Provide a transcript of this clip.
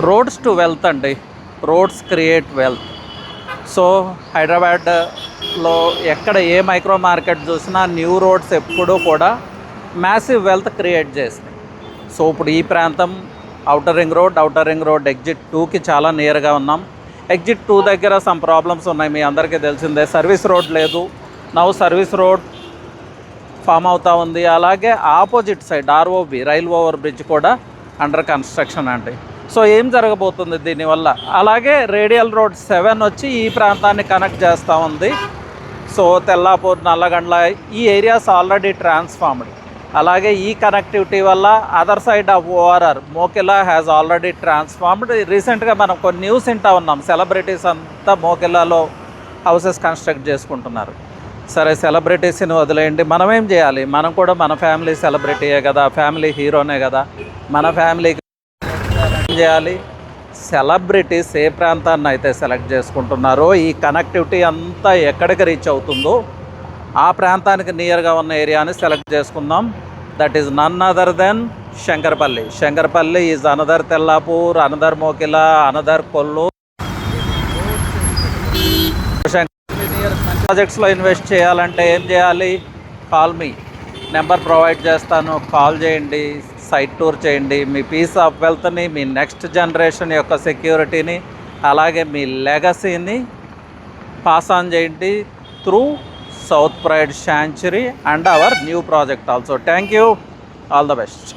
Roads to wealth అండి. Roads create wealth. So హైదరాబాద్లో ఎక్కడ ఏ మైక్రో మార్కెట్ చూసినా న్యూ రోడ్స్ ఎప్పుడూ కూడా మ్యాసివ్ వెల్త్ క్రియేట్ చేసినాయి. సో ఇప్పుడు ఈ ప్రాంతం ఔటర్ రింగ్ రోడ్ ఎగ్జిట్ 2కి చాలా నియర్గా ఉన్నాం. ఎగ్జిట్ 2 దగ్గర సమ్ ప్రాబ్లమ్స్ ఉన్నాయి, మీ అందరికీ తెలిసిందే. సర్వీస్ రోడ్ లేదు, నౌ సర్వీస్ రోడ్ ఫామ్ అవుతూ ఉంది. అలాగే opposite side ROB rail over bridge కూడా అండర్ కన్స్ట్రక్షన్ అండి. సో ఏం జరగబోతుంది దీనివల్ల? అలాగే రేడియల్ రోడ్ 7 వచ్చి ఈ ప్రాంతాన్ని కనెక్ట్ చేస్తూ ఉంది. సో తెల్లాపూర్, నల్లగండ్ల ఈ ఏరియాస్ ఆల్రెడీ ట్రాన్స్ఫార్మ్డ్. అలాగే ఈ కనెక్టివిటీ వల్ల other side of ORR Mokila has already transformed. రీసెంట్గా మనం కొన్ని న్యూస్ వింటూ ఉన్నాం, సెలబ్రిటీస్ అంతా మోకిలాలో హౌసెస్ కన్స్ట్రక్ట్ చేసుకుంటున్నారు. సరే, సెలబ్రిటీస్ని వదిలేయండి, మనం ఏం చేయాలి? మనం కూడా మన ఫ్యామిలీ సెలబ్రిటీయే కదా, ఫ్యామిలీ హీరోనే కదా. మన ఫ్యామిలీకి ఏం చేయాలి? సెలబ్రిటీస్ ఏ ప్రాంతాన్ని అయితే సెలెక్ట్ చేసుకుంటున్నారో, ఈ కనెక్టివిటీ అంతా ఎక్కడికి రీచ్ అవుతుందో ఆ ప్రాంతానికి నియర్గా ఉన్న ఏరియాని సెలెక్ట్ చేసుకుందాం. That is none other than Shankarpally. Shankarpally is another Tellapur, another Mokila, another Kollur. ప్రాజెక్ట్స్లో ఇన్వెస్ట్ చేయాలంటే ఏం చేయాలి? కాల్ మీ, నెంబర్ ప్రొవైడ్ చేస్తాను, కాల్ చేయండి, సైట్ టూర్ చేయండి. మీ పీస్ ఆఫ్ వెల్త్ని, మీ నెక్స్ట్ జనరేషన్ యొక్క సెక్యూరిటీని, అలాగే మీ లెగసీని పాస్ ఆన్ చేయండి through South Pride Sanctuary and our new project also. Thank you, all the best.